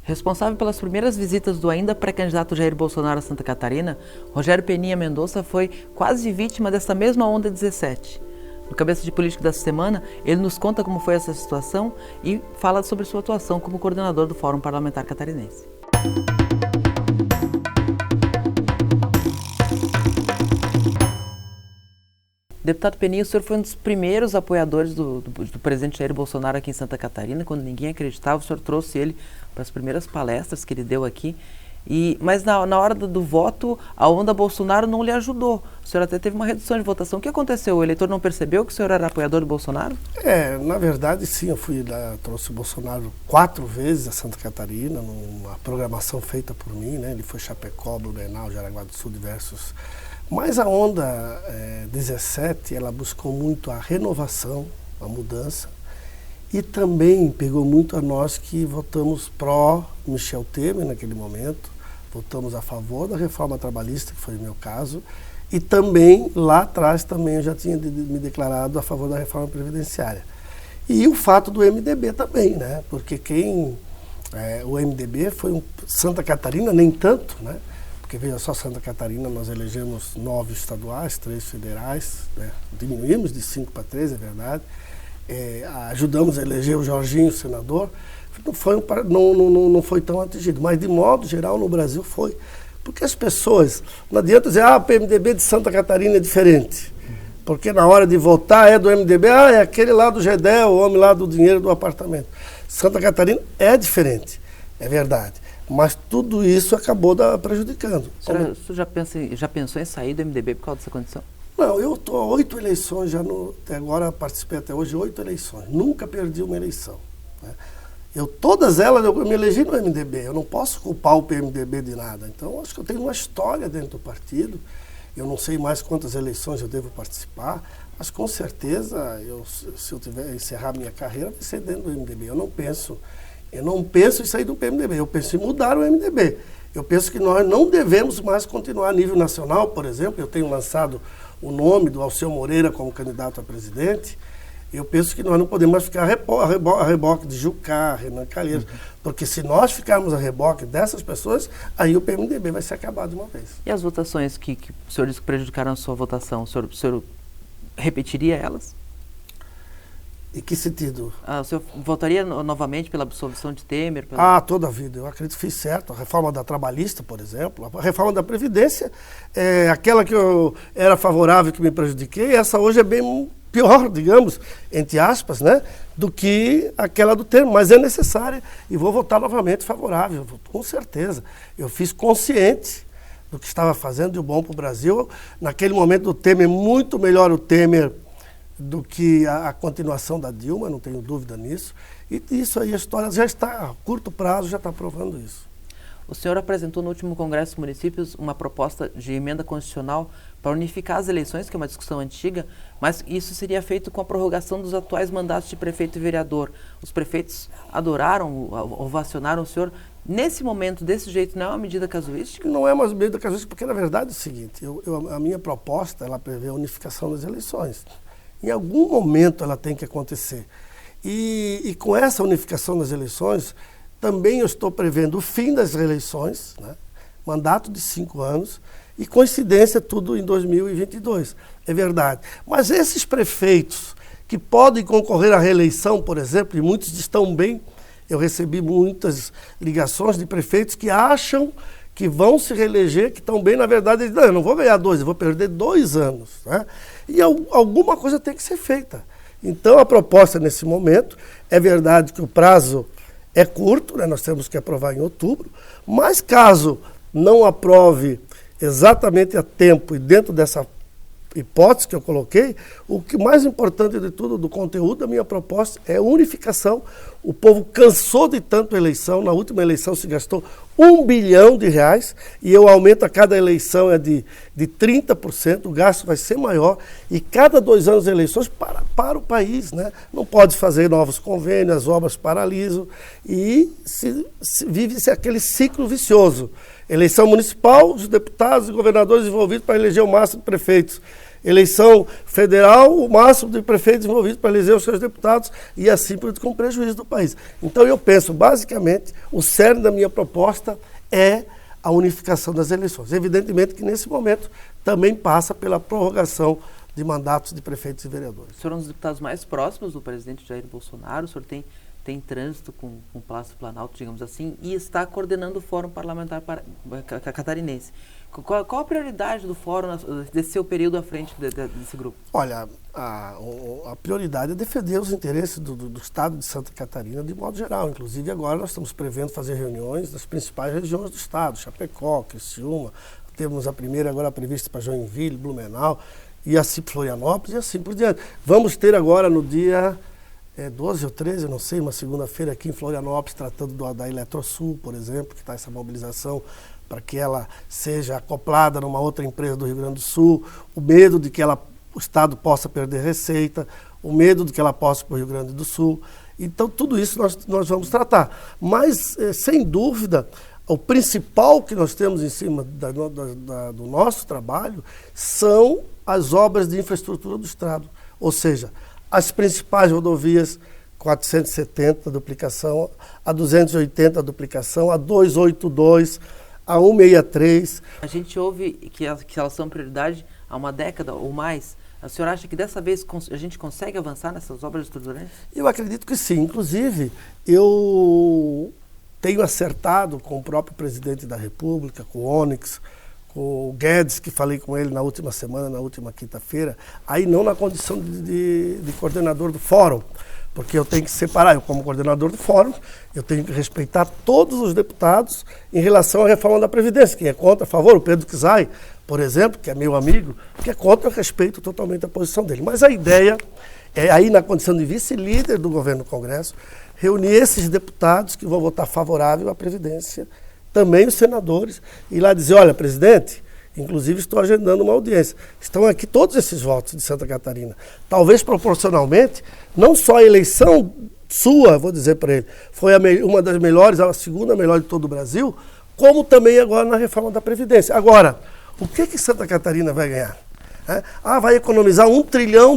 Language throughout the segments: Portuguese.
Responsável pelas primeiras visitas do ainda pré-candidato Jair Bolsonaro a Santa Catarina, Rogério Peninha Mendonça foi quase vítima dessa mesma onda 17. No Cabeça de Política dessa semana, ele nos conta como foi essa situação e fala sobre sua atuação como coordenador do Fórum Parlamentar Catarinense. Deputado Peninha, o senhor foi um dos primeiros apoiadores do presidente Jair Bolsonaro aqui em Santa Catarina, quando ninguém acreditava. O senhor trouxe ele para as primeiras palestras que ele deu aqui. Mas na hora do voto, a onda Bolsonaro não lhe ajudou. O senhor até teve uma redução de votação. O que aconteceu? O eleitor não percebeu que o senhor era apoiador do Bolsonaro? Na verdade, sim. Eu trouxe o Bolsonaro 4 vezes a Santa Catarina, numa programação feita por mim, né? Ele foi Chapecó, Blumenau, Jaraguá do Sul, diversos. Mas a onda 17, ela buscou muito a renovação, a mudança, e também pegou muito a nós que votamos pró-Michel Temer naquele momento, votamos a favor da reforma trabalhista, que foi o meu caso, e também, lá atrás, também eu já tinha me declarado a favor da reforma previdenciária. E o fato do MDB também, né? Porque o MDB foi Santa Catarina, nem tanto, né? Porque veja só, Santa Catarina nós elegemos 9 estaduais, 3 federais, né? Diminuímos de 5 para 3, é verdade. Ajudamos a eleger o Jorginho, senador. Não foi tão atingido, mas de modo geral no Brasil foi. Porque as pessoas, não adianta dizer, o PMDB de Santa Catarina é diferente. Porque na hora de votar é do MDB, é aquele lá do Gedel, o homem lá do dinheiro do apartamento. Santa Catarina é diferente, é verdade. Mas tudo isso acabou prejudicando. O senhor já pensou em sair do MDB por causa dessa condição? Não, eu estou há 8 eleições, até agora participei até hoje de 8 eleições. Nunca perdi uma eleição. Né? Todas elas eu me elegi no MDB, eu não posso culpar o PMDB de nada. Então, acho que eu tenho uma história dentro do partido. Eu não sei mais quantas eleições eu devo participar, mas com certeza, se eu tiver encerrar minha carreira, vai ser dentro do MDB. Eu não penso em sair do PMDB, eu penso em mudar o MDB. Eu penso que nós não devemos mais continuar a nível nacional, por exemplo. Eu tenho lançado o nome do Alceu Moreira como candidato a presidente. Eu penso que nós não podemos mais ficar a reboque de Jucá, Renan Calheiros, porque se nós ficarmos a reboque dessas pessoas, aí o PMDB vai se acabar de uma vez. E as votações que o senhor disse que prejudicaram a sua votação, o senhor repetiria elas? Em que sentido? O senhor votaria novamente pela absolvição de Temer? Toda a vida. Eu acredito que fiz certo. A reforma da trabalhista, por exemplo, a reforma da Previdência, aquela que eu era favorável, que me prejudiquei, essa hoje é bem pior, digamos, entre aspas, né, do que aquela do Temer, mas é necessária e vou votar novamente favorável, com certeza. Eu fiz consciente do que estava fazendo de bom para o Brasil. Naquele momento do Temer, muito melhor o Temer do que a continuação da Dilma, não tenho dúvida nisso. E isso aí, a história já está, a curto prazo, já está provando isso. O senhor apresentou no último Congresso dos Municípios uma proposta de emenda constitucional para unificar as eleições, que é uma discussão antiga, mas isso seria feito com a prorrogação dos atuais mandatos de prefeito e vereador. Os prefeitos adoraram, ovacionaram o senhor. Nesse momento, desse jeito, não é uma medida casuística? Não é uma medida casuística, porque na verdade é o seguinte, a minha proposta, ela prevê a unificação das eleições. Em algum momento ela tem que acontecer. E com essa unificação das eleições, também eu estou prevendo o fim das reeleições, né? Mandato de 5 anos, e coincidência tudo em 2022. É verdade. Mas esses prefeitos que podem concorrer à reeleição, por exemplo, e muitos estão bem, eu recebi muitas ligações de prefeitos que acham que vão se reeleger, que estão bem, na verdade, eles dizem, eu não vou ganhar 2, eu vou perder 2 anos. Né? E alguma coisa tem que ser feita. Então, a proposta nesse momento, é verdade que o prazo é curto, né? Nós temos que aprovar em outubro, mas caso não aprove exatamente a tempo e dentro dessa hipótese que eu coloquei, o que mais importante de tudo, do conteúdo da minha proposta, é unificação. O povo cansou de tanto eleição, na última eleição se gastou R$1 bilhão, e eu aumento a cada eleição de 30%, o gasto vai ser maior, e cada 2 anos de eleições para o país, né? Não pode fazer novos convênios, as obras paralisam, e vive-se aquele ciclo vicioso. Eleição municipal, os deputados e governadores envolvidos para eleger o máximo de prefeitos. Eleição federal, o máximo de prefeitos envolvidos para eleger os seus deputados e assim com prejuízo do país. Então eu penso, basicamente, o cerne da minha proposta é a unificação das eleições. Evidentemente que nesse momento também passa pela prorrogação de mandatos de prefeitos e vereadores. O senhor é um dos deputados mais próximos do presidente Jair Bolsonaro, o senhor tem trânsito com o Palácio Planalto, digamos assim, e está coordenando o Fórum Parlamentar Catarinense. Qual a prioridade do Fórum desse seu período à frente desse grupo? Olha, a prioridade é defender os interesses do Estado de Santa Catarina de modo geral. Inclusive agora nós estamos prevendo fazer reuniões nas principais regiões do Estado, Chapecó, Criciúma, temos a primeira agora prevista para Joinville, Blumenau, e assim Florianópolis e assim por diante. Vamos ter agora no dia 12 ou 13, não sei, uma segunda-feira aqui em Florianópolis, tratando da Eletrosul, por exemplo, que está essa mobilização para que ela seja acoplada numa outra empresa do Rio Grande do Sul, o medo de que o Estado possa perder receita, o medo de que ela possa ir para o Rio Grande do Sul. Então, tudo isso nós vamos tratar. Mas, sem dúvida, o principal que nós temos em cima do nosso trabalho são as obras de infraestrutura do Estado. Ou seja, as principais rodovias, 470 a duplicação, a 280 a duplicação, a 282, a 163. A gente ouve que elas são prioridade há uma década ou mais. A senhora acha que dessa vez a gente consegue avançar nessas obras estruturantes? Eu acredito que sim. Inclusive, eu tenho acertado com o próprio presidente da República, com o Onyx, com o Guedes, que falei com ele na última semana, na última quinta-feira, aí não na condição de coordenador do fórum, porque eu tenho que separar, eu como coordenador do fórum, eu tenho que respeitar todos os deputados em relação à reforma da Previdência. Quem é contra, a favor, o Pedro Kizai, por exemplo, que é meu amigo, que é contra, eu respeito totalmente a posição dele. Mas a ideia é, aí na condição de vice-líder do governo do Congresso, reunir esses deputados que vão votar favorável à Previdência, também os senadores, e lá dizer, olha, presidente, inclusive estou agendando uma audiência. Estão aqui todos esses votos de Santa Catarina. Talvez proporcionalmente, não só a eleição sua, vou dizer para ele, foi uma das melhores, a segunda melhor de todo o Brasil, como também agora na reforma da Previdência. Agora, o que Santa Catarina vai ganhar? Vai economizar R$1 trilhão?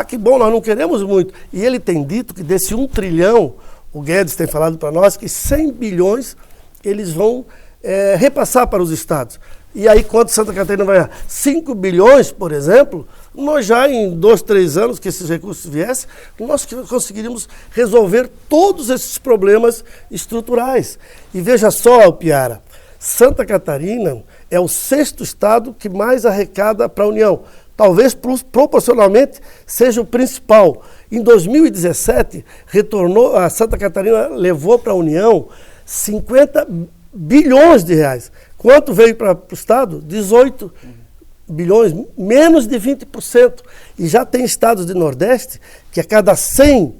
Que bom, nós não queremos muito. E ele tem dito que desse 1 trilhão, o Guedes tem falado para nós que 100 bilhões eles vão repassar para os estados. E aí, quanto Santa Catarina vai ganhar? 5 bilhões, por exemplo, nós já em 2, 3 anos que esses recursos viessem, nós conseguiríamos resolver todos esses problemas estruturais. E veja só, Piara, Santa Catarina é o 6º estado que mais arrecada para a União. Talvez proporcionalmente seja o principal. Em 2017, a Santa Catarina levou para a União 50 bilhões de reais. Quanto veio para o Estado? 18 bilhões, menos de 20%. E já tem estados do Nordeste que a cada 100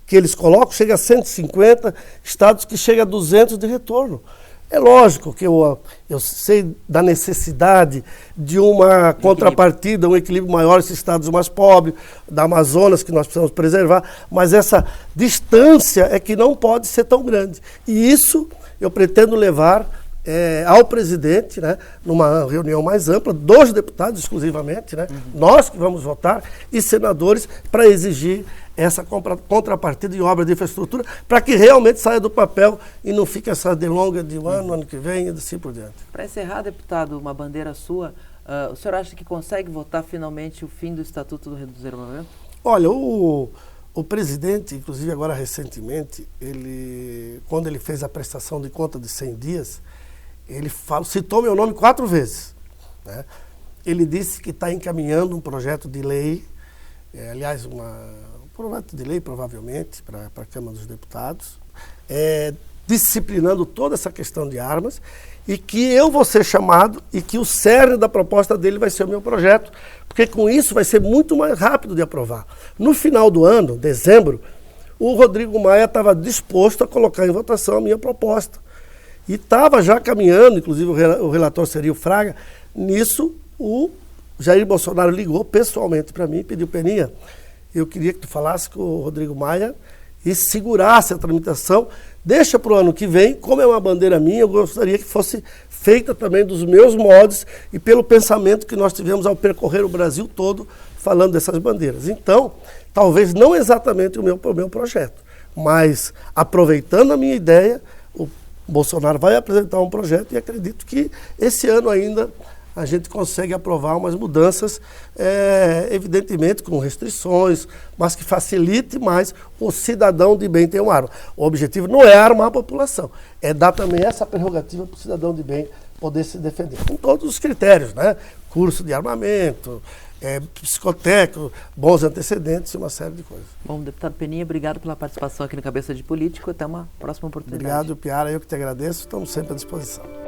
que eles colocam, chega a 150, estados que chega a 200 de retorno. É lógico que eu sei da necessidade de uma contrapartida, um equilíbrio maior esses estados mais pobres, da Amazonas, que nós precisamos preservar, mas essa distância é que não pode ser tão grande. E isso eu pretendo levar ao presidente, né, numa reunião mais ampla, dos deputados exclusivamente, né, nós que vamos votar, e senadores, para exigir essa contrapartida em obras de infraestrutura, para que realmente saia do papel e não fique essa delonga de um ano que vem e assim por diante. Para encerrar, deputado, uma bandeira sua, o senhor acha que consegue votar finalmente o fim do Estatuto do Desarmamento? Olha, o presidente, inclusive agora recentemente, quando ele fez a prestação de conta de 100 dias, ele citou meu nome 4 vezes. Né? Ele disse que está encaminhando um projeto de lei, aliás, um projeto de lei provavelmente para a Câmara dos Deputados, disciplinando toda essa questão de armas, e que eu vou ser chamado e que o cerne da proposta dele vai ser o meu projeto, porque com isso vai ser muito mais rápido de aprovar. No final do ano, dezembro, o Rodrigo Maia estava disposto a colocar em votação a minha proposta. E estava já caminhando, inclusive o relator seria o Fraga. Nisso, o Jair Bolsonaro ligou pessoalmente para mim e pediu, Peninha, eu queria que tu falasse com o Rodrigo Maia e segurasse a tramitação deixa para o ano que vem, como é uma bandeira minha, eu gostaria que fosse feita também dos meus moldes e pelo pensamento que nós tivemos ao percorrer o Brasil todo falando dessas bandeiras. Então, talvez não exatamente o meu projeto, mas aproveitando a minha ideia, o Bolsonaro vai apresentar um projeto e acredito que esse ano ainda a gente consegue aprovar umas mudanças, evidentemente com restrições, mas que facilite mais o cidadão de bem ter uma arma. O objetivo não é armar a população, é dar também essa prerrogativa para o cidadão de bem poder se defender, com todos os critérios, né? Curso de armamento, psicotécnico, bons antecedentes e uma série de coisas. Bom, deputado Peninha, obrigado pela participação aqui no Cabeça de Político. Até uma próxima oportunidade. Obrigado, Piara. Eu que te agradeço. Estamos sempre à disposição.